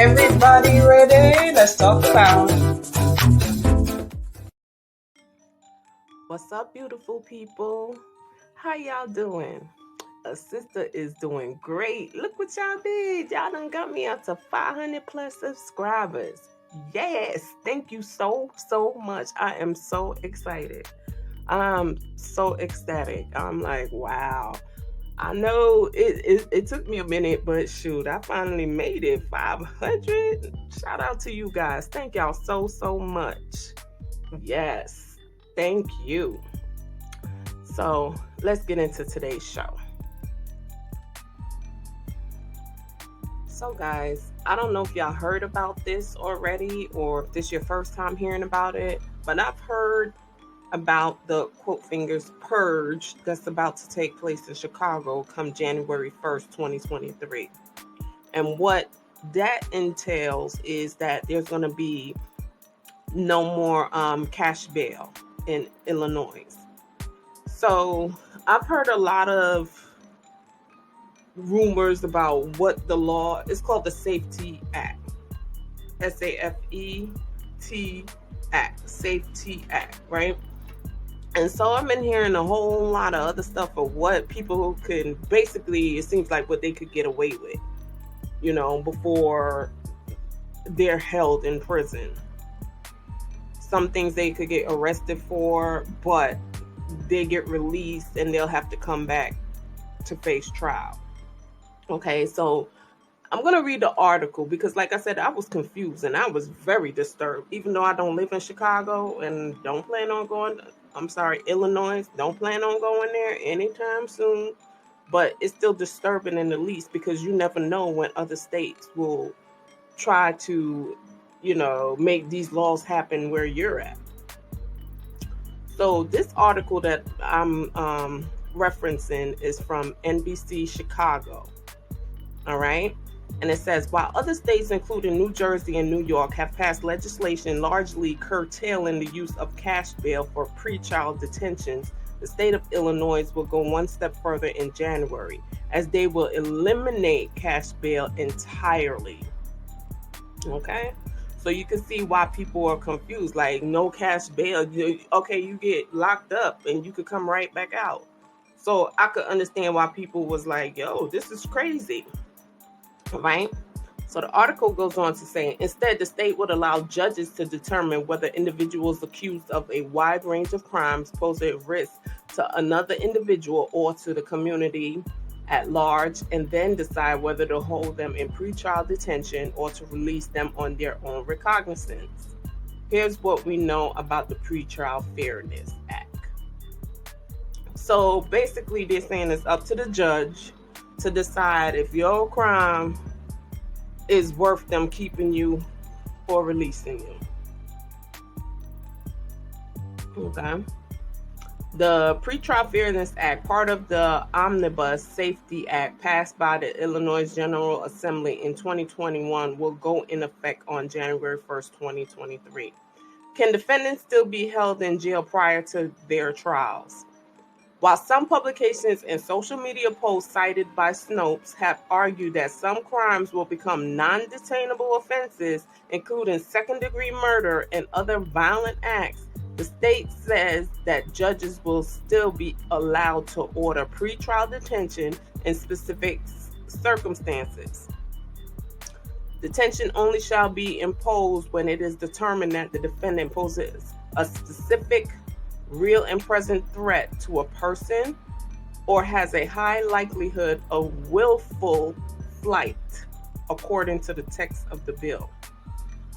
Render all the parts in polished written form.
Everybody ready? Let's talk about it. What's up, beautiful people? How y'all doing? A sister is doing great. Look what y'all did. Y'all done got me up to 500 plus subscribers. Yes, thank you so much. I am so excited. I'm so ecstatic. I'm like, wow. I know it took me a minute, but shoot, I finally made it. 500. Shout out to you guys. Thank y'all so much. Yes, thank you. So let's get into today's show. So guys, I don't know if y'all heard about this already or if this is your first time hearing about it, but I've heard about the quote fingers purge that's about to take place in Chicago come January 1st, 2023. And what that entails is that there's going to be no more cash bail in Illinois. So I've heard a lot of rumors about what the law is called, the Safety Act, SAFET Act, Safety Act, right? And so I've been hearing a whole lot of other stuff of what people can basically, it seems like what they could get away with, before they're held in prison. Some things they could get arrested for, but they get released and they'll have to come back to face trial. Okay, so I'm going to read the article because, like I said, I was confused and I was very disturbed. Even though I don't live in Chicago and don't plan on going, Illinois, don't plan on going there anytime soon. But it's still disturbing in the least because you never know when other states will try to, make these laws happen where you're at. So this article that I'm referencing is from NBC Chicago. All right. And it says, while other states, including New Jersey and New York, have passed legislation largely curtailing the use of cash bail for pretrial detentions, the state of Illinois will go one step further in January, as they will eliminate cash bail entirely. Okay? So you can see why people are confused. Like, no cash bail. Okay, you get locked up and you could come right back out. So I could understand why people was like, yo, this is crazy. Right? So the article goes on to say, instead, the state would allow judges to determine whether individuals accused of a wide range of crimes pose a risk to another individual or to the community at large, and then decide whether to hold them in pretrial detention or to release them on their own recognizance. Here's what we know about the PreTrial Fairness Act. So basically, they're saying it's up to the judge to decide if your crime is worth them keeping you or releasing you. Okay. The PreTrial Fairness Act, part of the Omnibus Safety Act passed by the Illinois General Assembly in 2021, will go in effect on January 1st, 2023. Can defendants still be held in jail prior to their trials? While some publications and social media posts cited by Snopes have argued that some crimes will become non-detainable offenses, including second-degree murder and other violent acts, the state says that judges will still be allowed to order pretrial detention in specific circumstances. Detention only shall be imposed when it is determined that the defendant poses a specific real and present threat to a person or has a high likelihood of willful flight, according to the text of the bill.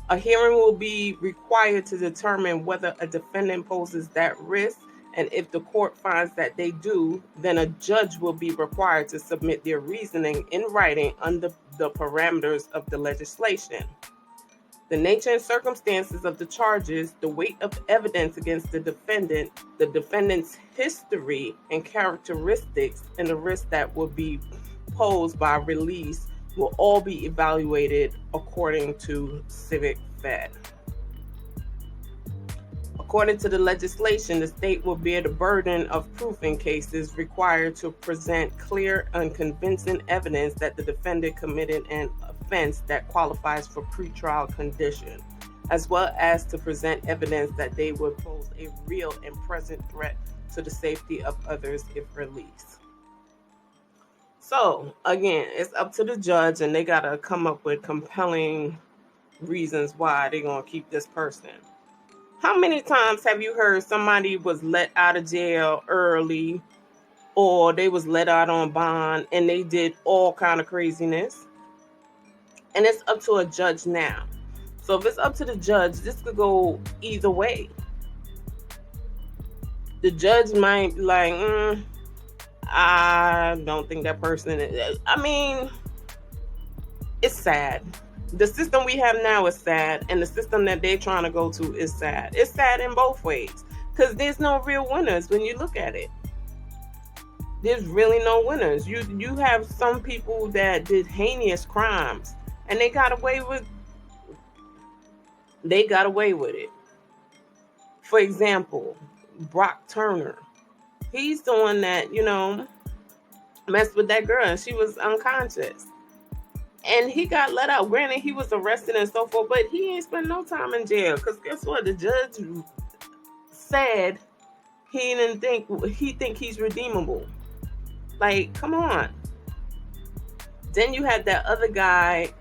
A hearing will be required to determine whether a defendant poses that risk, and if the court finds that they do, then a judge will be required to submit their reasoning in writing under the parameters of the legislation. The nature and circumstances of the charges, the weight of evidence against the defendant's history and characteristics, and the risk that will be posed by release will all be evaluated according to Civic Fed. According to the legislation, the state will bear the burden of proof in cases required to present clear and convincing evidence that the defendant committed an offense that qualifies for pretrial condition, as well as to present evidence that they would pose a real and present threat to the safety of others if released. So, again, it's up to the judge, and they got to come up with compelling reasons why they're going to keep this person. How many times have you heard somebody was let out of jail early, or they was let out on bond and they did all kind of craziness? And it's up to a judge now. So if it's up to the judge, this could go either way. The judge might be like, I don't think that person is. I mean, it's sad. The system we have now is sad, and the system that they're trying to go to is sad. It's sad in both ways, because there's no real winners when you look at it. There's really no winners. You have some people that did heinous crimes, and they got away with it. For example, Brock Turner. He's the one that, messed with that girl, and she was unconscious. And he got let out. Granted, he was arrested and so forth, but he ain't spent no time in jail. Because guess what? The judge said he think he's redeemable. Like, come on. Then you had that other guy,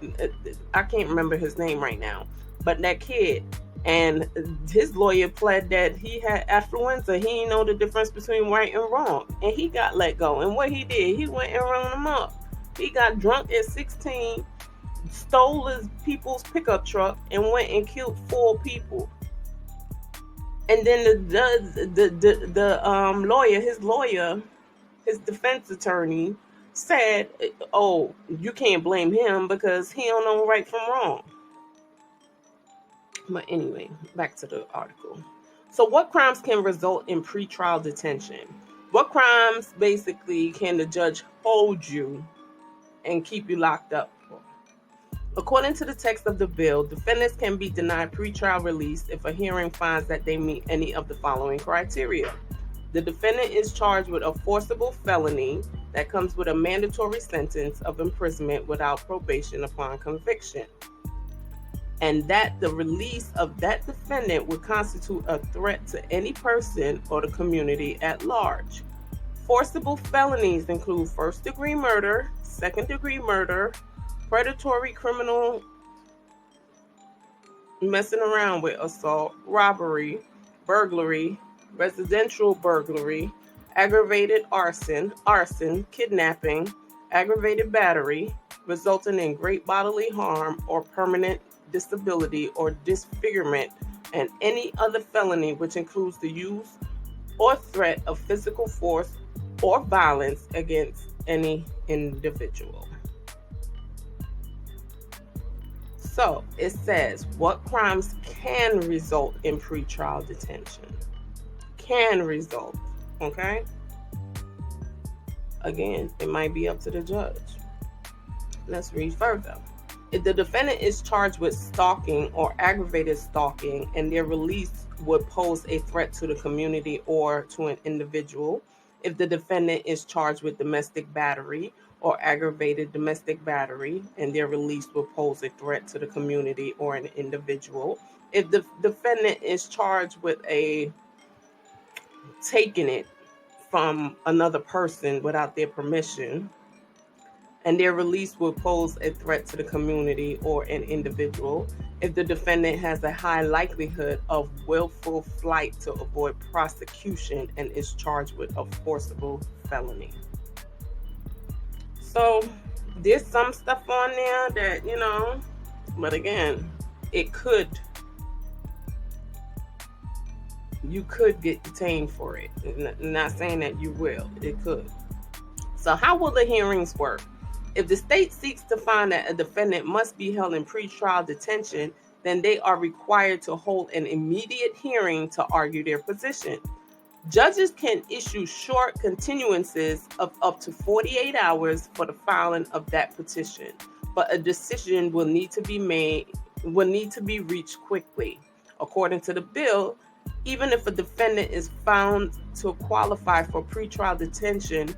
I can't remember his name right now, but that kid, and his lawyer pled that he had affluenza. He didn't know the difference between right and wrong, and he got let go. And what he did, he went and run him up. He got drunk at 16, stole his people's pickup truck, and went and killed 4 people. And then his defense attorney said, "Oh, you can't blame him because he don't know right from wrong." But anyway, back to the article. So what crimes can result in pretrial detention? What crimes basically can the judge hold you and keep you locked up for? According to the text of the bill, defendants can be denied pretrial release if a hearing finds that they meet any of the following criteria. The defendant is charged with a forcible felony that comes with a mandatory sentence of imprisonment without probation upon conviction, and that the release of that defendant would constitute a threat to any person or the community at large. Forcible felonies include first-degree murder, second-degree murder, predatory criminal messing around with assault, robbery, burglary, residential burglary, aggravated arson, kidnapping, aggravated battery, resulting in great bodily harm or permanent disability or disfigurement, and any other felony which includes the use or threat of physical force or violence against any individual. So it says what crimes can result in pretrial detention. Can result, okay? Again, it might be up to the judge. Let's read further. If the defendant is charged with stalking or aggravated stalking and their release would pose a threat to the community or to an individual, if the defendant is charged with domestic battery or aggravated domestic battery and their release will pose a threat to the community or an individual, if the defendant is charged with taking it from another person without their permission, and their release will pose a threat to the community or an individual, if the defendant has a high likelihood of willful flight to avoid prosecution and is charged with a forcible felony. So there's some stuff on there that, but again, you could get detained for it. I'm not saying that you will. It could. So how will the hearings work? If the state seeks to find that a defendant must be held in pretrial detention, then they are required to hold an immediate hearing to argue their position. Judges can issue short continuances of up to 48 hours for the filing of that petition, but a decision will need to be reached quickly. According to the bill, even if a defendant is found to qualify for pretrial detention,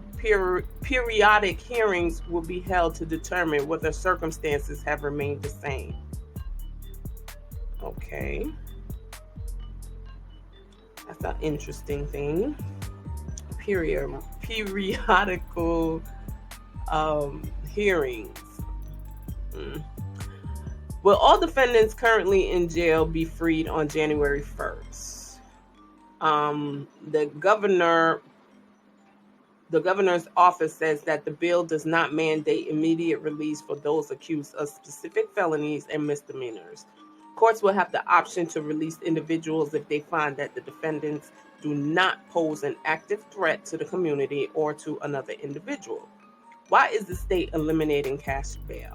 periodic hearings will be held to determine whether circumstances have remained the same. Okay. That's an interesting thing. Periodical hearings. Will all defendants currently in jail be freed on January 1st? The governor's office says that the bill does not mandate immediate release for those accused of specific felonies and misdemeanors. Courts will have the option to release individuals if they find that the defendants do not pose an active threat to the community or to another individual. Why is the state eliminating cash bail?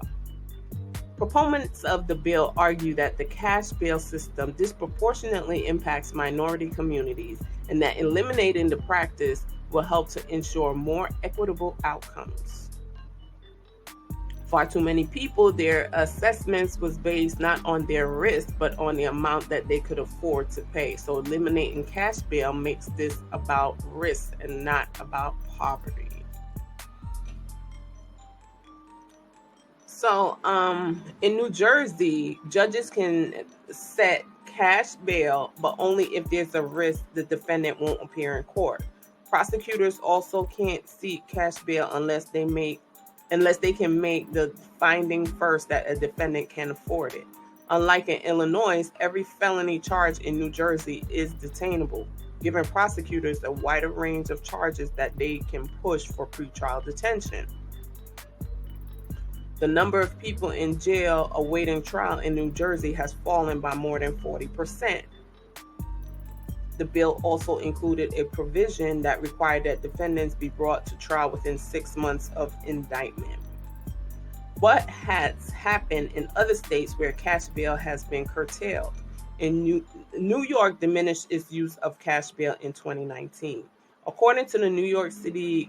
Proponents of the bill argue that the cash bail system disproportionately impacts minority communities and that eliminating the practice will help to ensure more equitable outcomes. Far too many people, their assessments was based not on their risk, but on the amount that they could afford to pay. So eliminating cash bail makes this about risk and not about poverty. So in New Jersey, judges can set cash bail, but only if there's a risk the defendant won't appear in court. Prosecutors also can't seek cash bail unless they can make the finding first that a defendant can afford it. Unlike in Illinois, every felony charge in New Jersey is detainable, giving prosecutors a wider range of charges that they can push for pretrial detention. The number of people in jail awaiting trial in New Jersey has fallen by more than 40%. The bill also included a provision that required that defendants be brought to trial within 6 months of indictment. What has happened in other states where cash bail has been curtailed? In New York diminished its use of cash bail in 2019. According to the New York City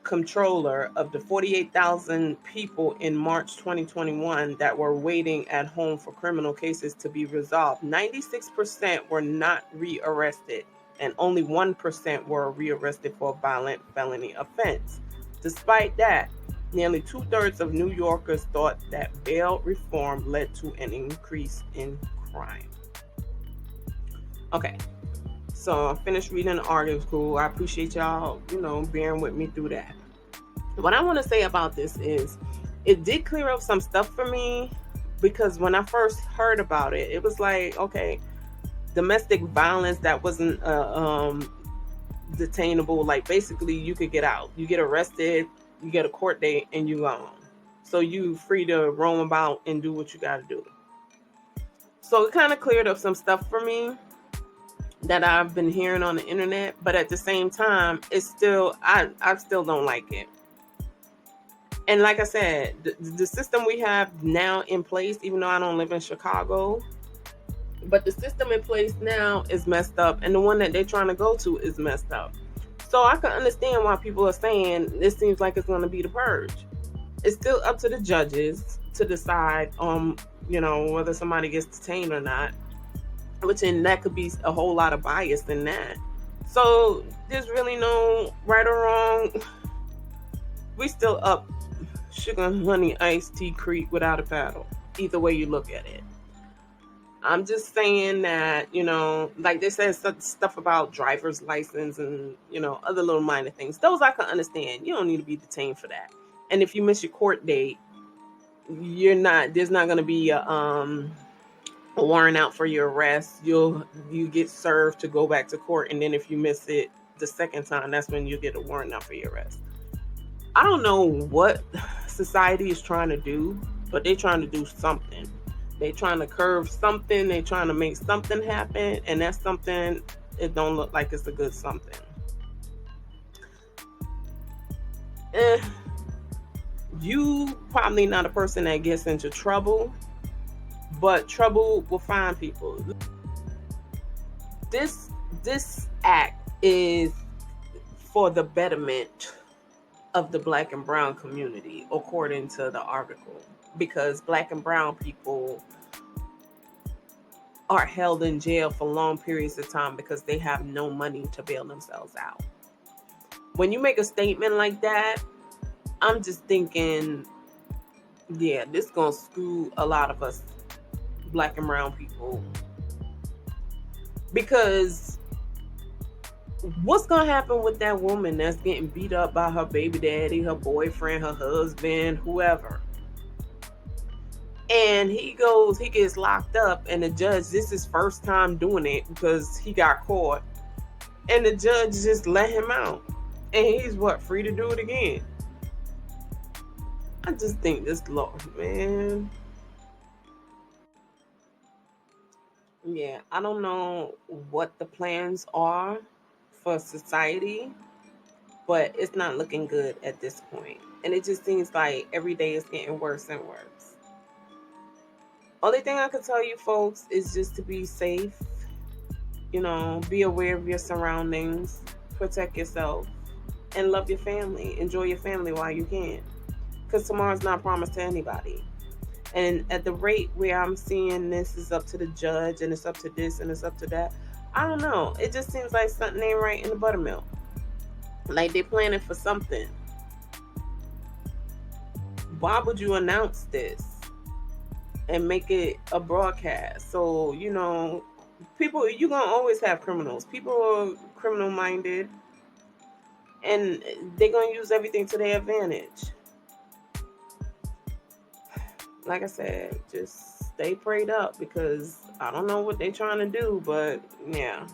Comptroller, of the 48,000 people in March 2021 that were waiting at home for criminal cases to be resolved, 96% were not rearrested, and only 1% were rearrested for a violent felony offense. Despite that, nearly 2/3 of New Yorkers thought that bail reform led to an increase in crime. Okay. So I finished reading the article. I appreciate y'all, bearing with me through that. What I want to say about this is it did clear up some stuff for me, because when I first heard about it, it was like, okay, domestic violence that wasn't detainable. Like basically you could get out, you get arrested, you get a court date, and you gone. So you free to roam about and do what you got to do. So it kind of cleared up some stuff for me that I've been hearing on the internet, but at the same time, it's still, I still don't like it. And like I said, the system we have now in place, even though I don't live in Chicago, but the system in place now is messed up, and the one that they're trying to go to is messed up. So I can understand why people are saying this seems like it's going to be the purge. It's still up to the judges to decide, whether somebody gets detained or not. Which, and that could be a whole lot of bias in that. So there's really no right or wrong. We still up sugar, honey, iced tea creek without a paddle. Either way you look at it. I'm just saying that, like they said stuff about driver's license and, other little minor things. Those I can understand. You don't need to be detained for that. And if you miss your court date, there's not going to be a warrant out for your arrest. You get served to go back to court, and then if you miss it the second time, that's when you get a warrant out for your arrest. I don't know what society is trying to do, but they're trying to do something. They're trying to curve something. They're trying to make something happen, and that's something, it don't look like it's a good something. You probably not a person that gets into trouble, but trouble will find people. This act is for the betterment of the Black and brown community, according to the article, because Black and brown people are held in jail for long periods of time because they have no money to bail themselves out. when you make a statement like that, I'm just thinking, yeah, this gonna screw a lot of us black and brown people. Because what's gonna happen with that woman that's getting beat up by her baby daddy, her boyfriend, her husband, whoever? And he gets locked up, and the judge, this is his first time doing it because he got caught, and the judge just let him out, and he's free to do it again. I just think this law, man. Yeah, I don't know what the plans are for society, but it's not looking good at this point. And it just seems like every day is getting worse and worse. Only thing I can tell you folks is just to be safe, be aware of your surroundings, protect yourself, and love your family. Enjoy your family while you can. Because tomorrow's not promised to anybody. And at the rate where I'm seeing this is up to the judge, and it's up to this, and it's up to that, I don't know. It just seems like something ain't right in the buttermilk. Like they're planning for something. Why would you announce this and make it a broadcast? So, people, you're going to always have criminals. People are criminal minded, and they're going to use everything to their advantage. Like I said, just stay prayed up, because I don't know what they're trying to do, but yeah,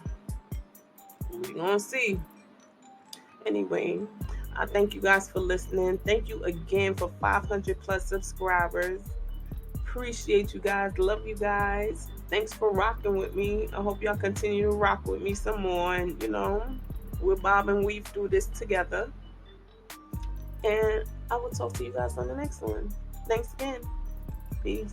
we're going to see. Anyway, I thank you guys for listening. Thank you again for 500 plus subscribers. Appreciate you guys. Love you guys. Thanks for rocking with me. I hope y'all continue to rock with me some more. And, we'll bob and weave through this together. And I will talk to you guys on the next one. Thanks again. Peace.